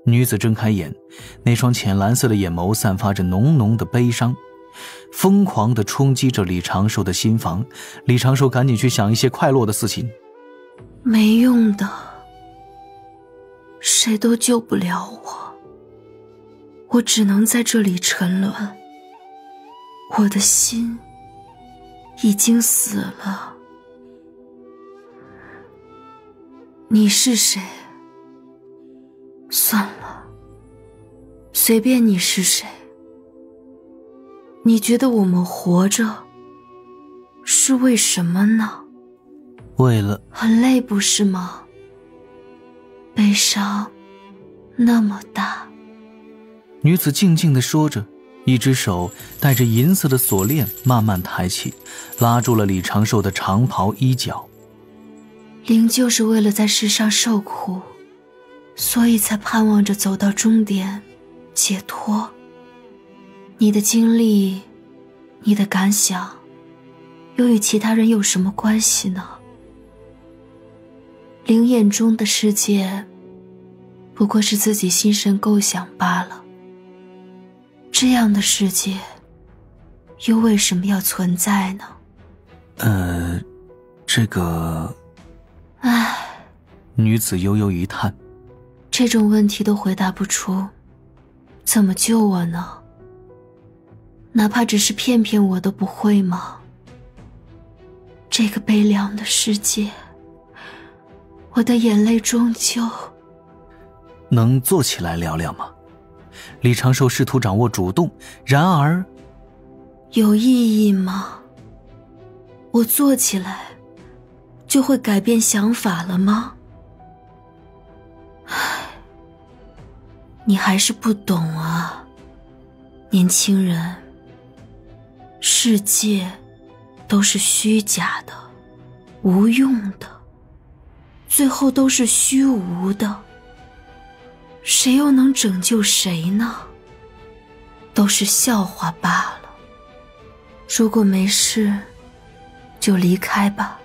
女子睁开眼，那双浅蓝色的眼眸散发着浓浓的悲伤，疯狂地冲击着李长寿的心房。李长寿赶紧去想一些快乐的事情。没用的，谁都救不了我，我只能在这里沉沦。我的心已经死了。你是谁？算了，随便你是谁。你觉得我们活着是为什么呢？为了很累不是吗？悲伤那么大。女子静静地说着，一只手带着银色的锁链慢慢抬起，拉住了李长寿的长袍衣角。灵就是为了在世上受苦，所以才盼望着走到终点解脱。你的经历，你的感想，又与其他人有什么关系呢？灵眼中的世界不过是自己心神构想罢了。这样的世界又为什么要存在呢？这个……唉，女子悠悠一叹，这种问题都回答不出，怎么救我呢？哪怕只是骗骗我都不会吗？这个悲凉的世界，我的眼泪终究……能坐起来聊聊吗？李长寿试图掌握主动，然而……有意义吗？我坐起来就会改变想法了吗？唉，你还是不懂啊，年轻人。世界都是虚假的，无用的，最后都是虚无的。谁又能拯救谁呢？都是笑话罢了。如果没事，就离开吧，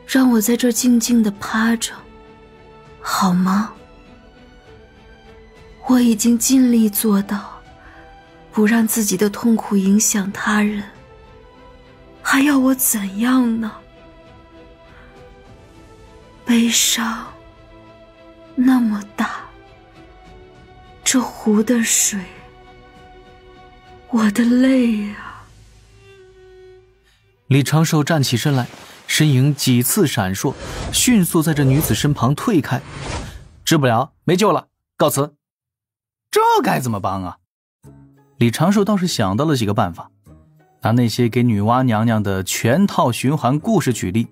让我在这儿静静地趴着，好吗？我已经尽力做到不让自己的痛苦影响他人，还要我怎样呢？悲伤那么大，这湖的水，我的泪啊！李长寿站起身来，身影几次闪烁，迅速在这女子身旁退开。治不了，没救了，告辞。这该怎么帮啊？李长寿倒是想到了几个办法，拿那些给女娲娘娘的全套循环故事举例。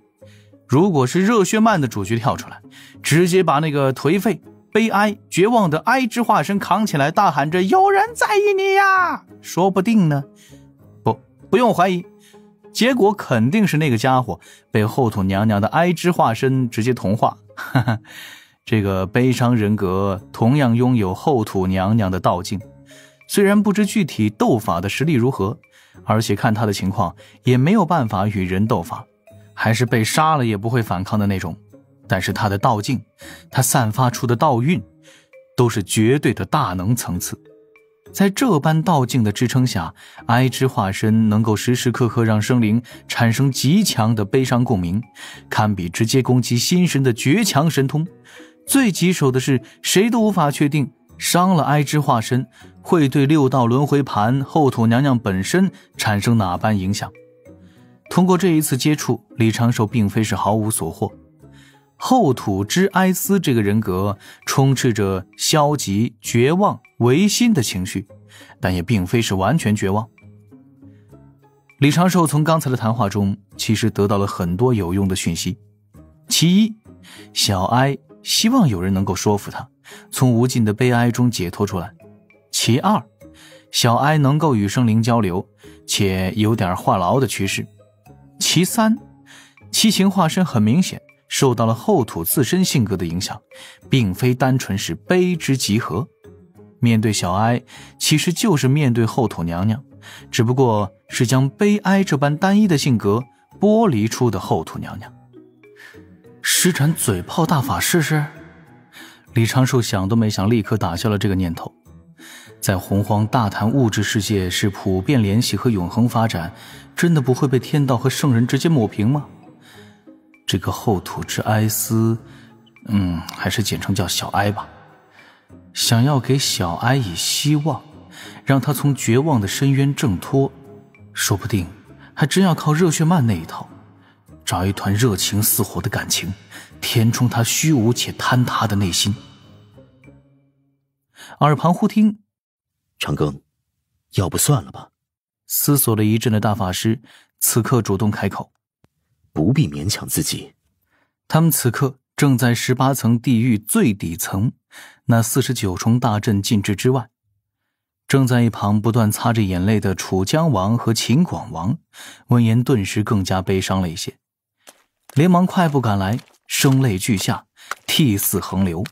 如果是热血漫的主角跳出来，直接把那个颓废、悲哀、绝望的哀之化身扛起来，大喊着有人在意你呀，说不定呢。不用怀疑，结果肯定是那个家伙被后土娘娘的哀之化身直接同化。这个悲伤人格同样拥有后土娘娘的道境，虽然不知具体斗法的实力如何，而且看他的情况也没有办法与人斗法，还是被杀了也不会反抗的那种，但是他的道境，他散发出的道运都是绝对的大能层次。在这般道境的支撑下，哀之化身能够时时刻刻让生灵产生极强的悲伤共鸣，堪比直接攻击心神的绝强神通。最棘手的是，谁都无法确定伤了哀之化身会对六道轮回盘后土娘娘本身产生哪般影响。通过这一次接触，李长寿并非是毫无所获。后土之哀思这个人格充斥着消极、绝望、违心的情绪，但也并非是完全绝望。李长寿从刚才的谈话中其实得到了很多有用的讯息。其一，小哀希望有人能够说服他，从无尽的悲哀中解脱出来。其二，小哀能够与生灵交流，且有点话痨的趋势。其三，七情化身很明显受到了后土自身性格的影响，并非单纯是悲之集合。面对小哀，其实就是面对后土娘娘，只不过是将悲哀这般单一的性格剥离出的后土娘娘。施展嘴炮大法试试？李长寿想都没想，立刻打消了这个念头。在洪荒大谈物质世界是普遍联系和永恒发展，真的不会被天道和圣人直接抹平吗？这个后土之哀思，还是简称叫小哀吧。想要给小哀以希望，让他从绝望的深渊挣脱，说不定还真要靠热血漫那一套，找一团热情似火的感情，填充他虚无且坍塌的内心。耳旁忽听，长庚，要不算了吧。思索了一阵的大法师此刻主动开口，不必勉强自己。他们此刻正在18层地狱最底层那49重大阵禁制之外。正在一旁不断擦着眼泪的楚江王和秦广王闻言顿时更加悲伤了一些，连忙快步赶来，声泪俱下，涕泗横流。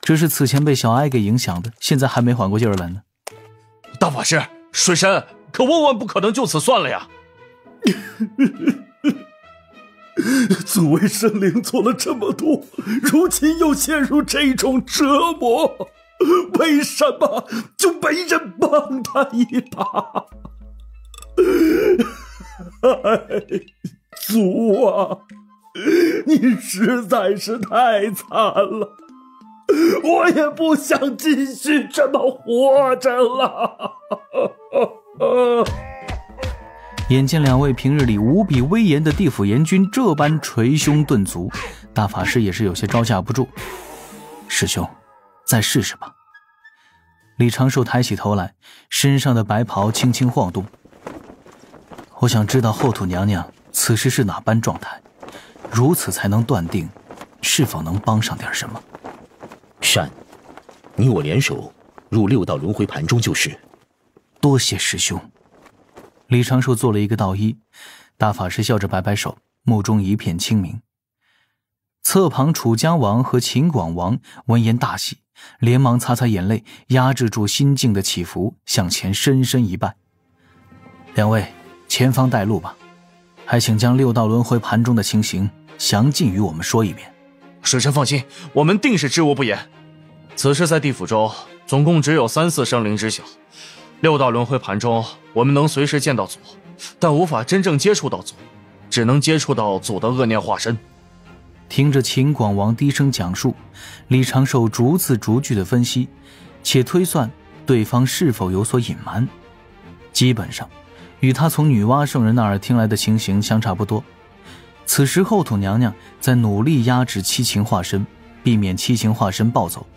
这是此前被小哀给影响的，现在还没缓过劲儿来呢。大法师，水神可万不可能就此算了呀！诸位生灵做了这么多，如今又陷入这种折磨，为什么就没人帮他一把？祖啊，你实在是太惨了，我也不想继续这么活着了。眼见两位平日里无比威严的地府阎君这般捶胸顿足，大法师也是有些招架不住。师兄，再试试吧。李长寿抬起头来，身上的白袍轻轻晃动。我想知道后土娘娘此时是哪般状态，如此才能断定是否能帮上点什么。善，你我联手入6道轮回盘中就是。多谢师兄。李长寿做了一个道揖，大法师笑着摆摆手，目中一片清明。侧旁楚江王和秦广王闻言大喜，连忙擦擦眼泪，压制住心境的起伏，向前深深一拜。两位前方带路吧，还请将6道轮回盘中的情形详尽与我们说一遍。水神放心，我们定是知无不言。此事在地府中总共只有3、4生灵知晓。6道轮回盘中，我们能随时见到祖，但无法真正接触到祖，只能接触到祖的恶念化身。听着秦广王低声讲述，李长寿逐字逐句的分析，且推算对方是否有所隐瞒，基本上与他从女娲圣人那儿听来的情形相差不多。此时后土娘娘在努力压制七情化身，避免七情化身暴走。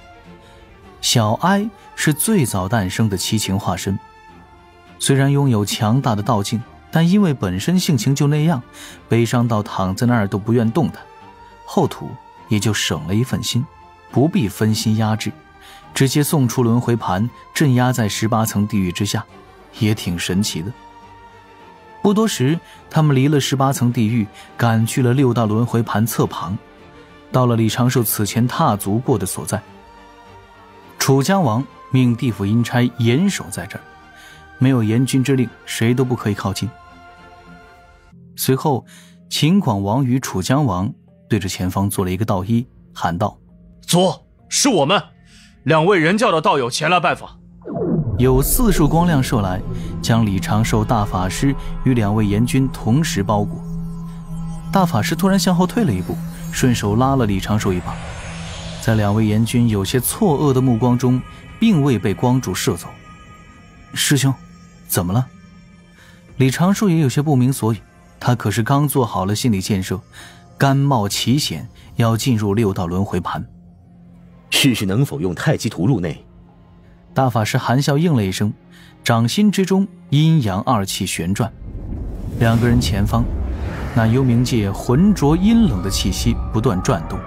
小哀是最早诞生的七情化身，虽然拥有强大的道境，但因为本身性情就那样，悲伤到躺在那儿都不愿动弹，后土也就省了一份心，不必分心压制，直接送出轮回盘，镇压在18层地狱之下，也挺神奇的。不多时，他们离了18层地狱，赶去了6道轮回盘侧旁，到了李长寿此前踏足过的所在。楚江王命地府阴差严守在这儿，没有阎君之令，谁都不可以靠近。随后，秦广王与楚江王对着前方做了一个道揖，喊道：“祖，是我们2位人教的道友前来拜访。”有4束光亮射来，将李长寿大法师与2位阎君同时包裹。大法师突然向后退了一步，顺手拉了李长寿一把。在2位阎君有些错愕的目光中，并未被光柱射走。师兄，怎么了？李长寿也有些不明所以，他可是刚做好了心理建设，甘冒奇险要进入6道轮回盘。试试能否用太极图入内。大法师含笑应了一声，掌心之中阴阳2气旋转，2个人前方那幽冥界浑浊阴冷的气息不断转动，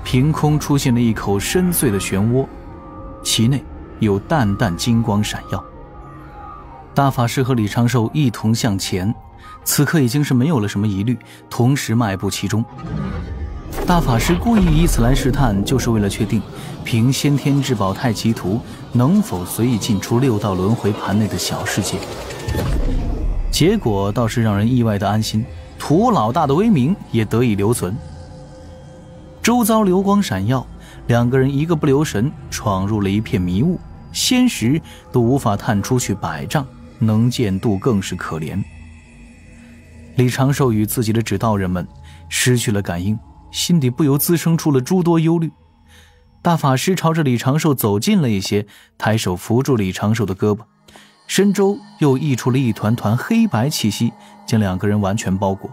凭空出现了一口深邃的漩涡，其内有淡淡金光闪耀。大法师和李长寿一同向前，此刻已经是没有了什么疑虑，同时迈步其中。大法师故意以此来试探，就是为了确定凭先天至宝太极图能否随意进出6道轮回盘内的小世界。结果倒是让人意外的安心，图老大的威名也得以留存。周遭流光闪耀两个人一个不留神闯入了一片迷雾，仙识都无法探出去100丈，能见度更是可怜。李长寿与自己的指导人们失去了感应，心底不由滋生出了诸多忧虑。大法师朝着李长寿走近了一些，抬手扶住李长寿的胳膊，身周又溢出了一团团黑白气息，将两个人完全包裹。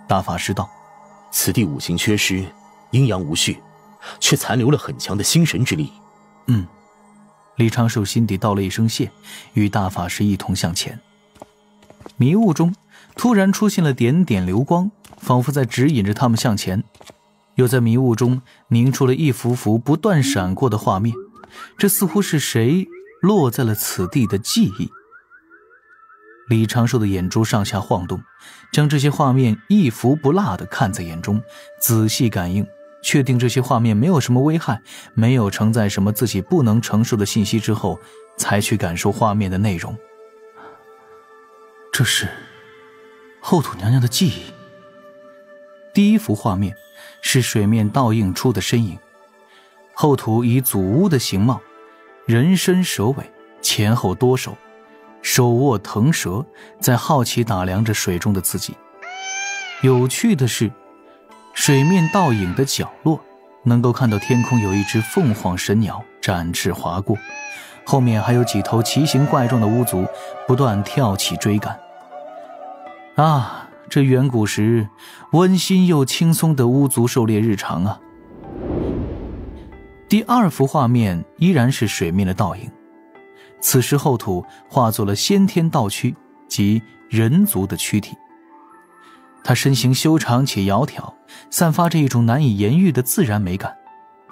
大法师道：此地五行缺失，阴阳无序，却残留了很强的心神之力。李长寿心底道了一声谢，与大法师一同向前。迷雾中突然出现了点点流光，仿佛在指引着他们向前，又在迷雾中凝出了一幅幅不断闪过的画面，这似乎是谁落在了此地的记忆。李长寿的眼珠上下晃动，将这些画面一幅不落地看在眼中，仔细感应，确定这些画面没有什么危害，没有承载什么自己不能承受的信息之后，才去感受画面的内容。这是后土娘娘的记忆。第一幅画面是水面倒映出的身影，后土以祖屋的形貌，人身蛇尾，前后多手，手握腾蛇，在好奇打量着水中的自己。有趣的是，水面倒影的角落能够看到天空有一只凤凰神鸟展翅划过，后面还有几头奇形怪状的巫族不断跳起追赶。这远古时温馨又轻松的巫族狩猎日常啊。第二幅画面依然是水面的倒影，此时后土化作了先天道躯，即人族的躯体。他身形修长且窈窕，散发着一种难以言喻的自然美感，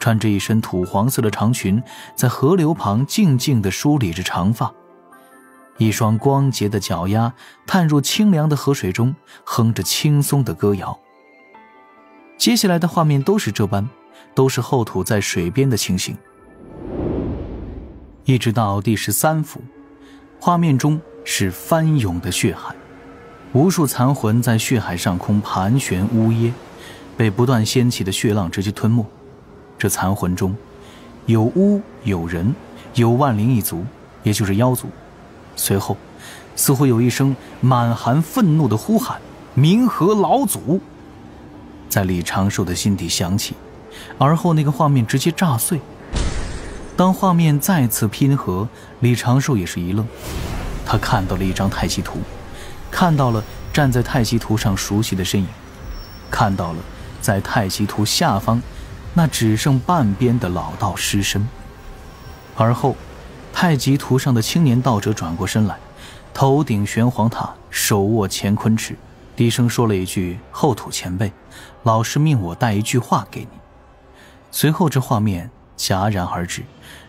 穿着一身土黄色的长裙，在河流旁静静地梳理着长发，一双光洁的脚丫探入清凉的河水中，哼着轻松的歌谣。接下来的画面都是这般，都是后土在水边的情形。一直到第13幅，画面中是翻涌的血海，无数残魂在血海上空盘旋呜咽，被不断掀起的血浪直接吞没。这残魂中有巫有人，有万灵一族，也就是妖族。随后似乎有一声满含愤怒的呼喊：冥河老祖！在李长寿的心底响起，而后那个画面直接炸碎。当画面再次拼合，李长寿也是一愣，他看到了一张太极图，看到了站在太极图上熟悉的身影，看到了在太极图下方那只剩半边的老道尸身。而后太极图上的青年道者转过身来，头顶玄黄塔，手握乾坤尺，低声说了一句：后土前辈，老师命我带一句话给你。随后这画面戛然而止，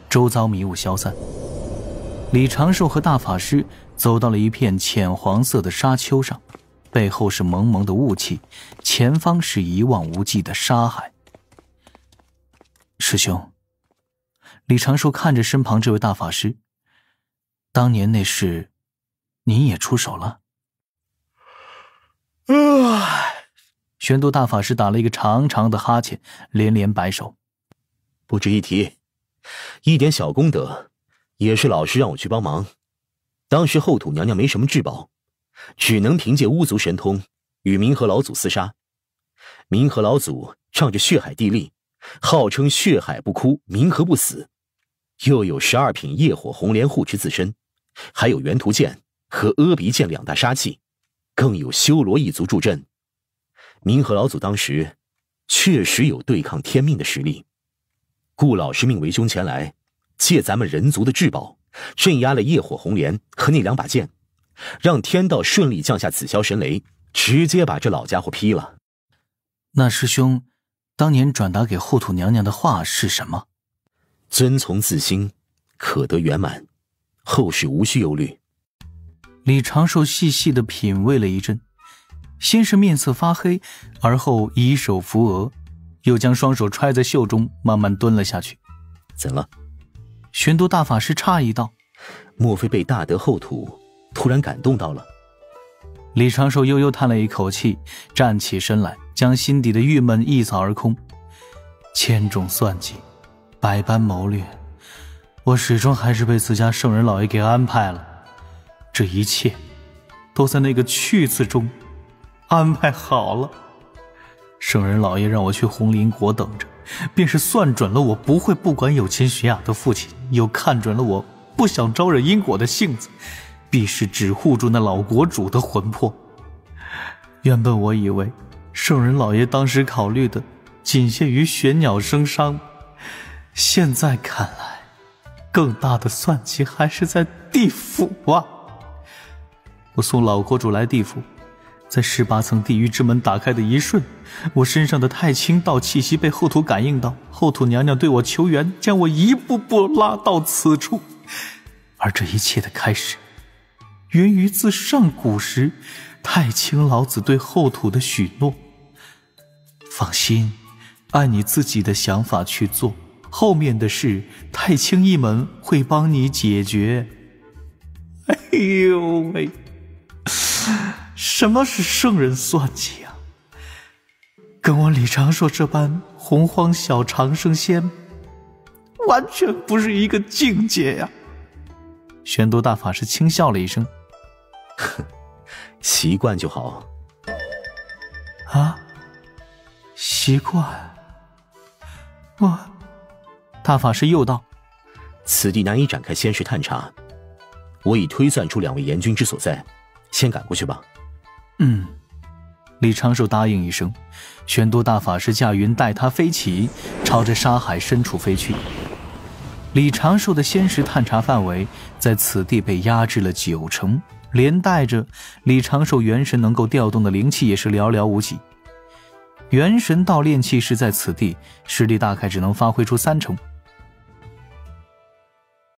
周遭迷雾消散。李长寿和大法师走到了一片浅黄色的沙丘上，背后是蒙蒙的雾气，前方是一望无际的沙海。师兄，李长寿看着身旁这位大法师，当年那事您也出手了？玄都大法师打了一个长长的哈欠，连连摆手。不值一提，一点小功德，也是老师让我去帮忙。当时后土娘娘没什么至宝，只能凭借巫族神通与冥河老祖厮杀。冥河老祖仗着血海地利，号称血海不枯，冥河不死，又有12品业火红莲护持自身，还有元图剑和阿鼻剑2大杀器，更有修罗一族助阵。冥河老祖当时确实有对抗天命的实力，故老师命为兄前来，借咱们人族的至宝，镇压了业火红莲和那2把剑，让天道顺利降下紫霄神雷，直接把这老家伙劈了。那师兄当年转达给后土娘娘的话是什么？遵从自心，可得圆满，后事无需忧虑。李长寿细细地品味了一阵，先是面色发黑，而后以手扶额，又将双手揣在袖中，慢慢蹲了下去。怎了？玄都大法师诧异道：莫非被大德后土突然感动到了？李长寿悠悠叹了一口气，站起身来，将心底的郁闷一扫而空。千种算计，百般谋略，我始终还是被自家圣人老爷给安排了。这一切都在那个去字中安排好了。圣人老爷让我去红林国等着，便是算准了我不会不管有亲学雅的父亲，又看准了我不想招惹因果的性子，必是只护住那老国主的魂魄。原本我以为圣人老爷当时考虑的仅限于玄鸟生商，现在看来更大的算计还是在地府啊。我送老国主来地府，在18层地狱之门打开的一瞬，我身上的太清道气息被后土感应到，后土娘娘对我求援，将我一步步拉到此处。而这一切的开始源于自上古时太清老子对后土的许诺，放心，按你自己的想法去做，后面的事太清一门会帮你解决。哎呦喂，什么是圣人算计啊？跟我李长寿这般洪荒小长生仙完全不是一个境界呀！玄都大法师轻笑了一声，习惯就好。啊？习惯？大法师又道，此地难以展开仙识探查，我已推算出2位阎君之所在，先赶过去吧。李长寿答应一声，玄都大法师驾云带他飞起，朝着沙海深处飞去。李长寿的仙识探查范围在此地被压制了90%，连带着李长寿元神能够调动的灵气也是寥寥无几。元神道炼气士在此地实力大概只能发挥出3成，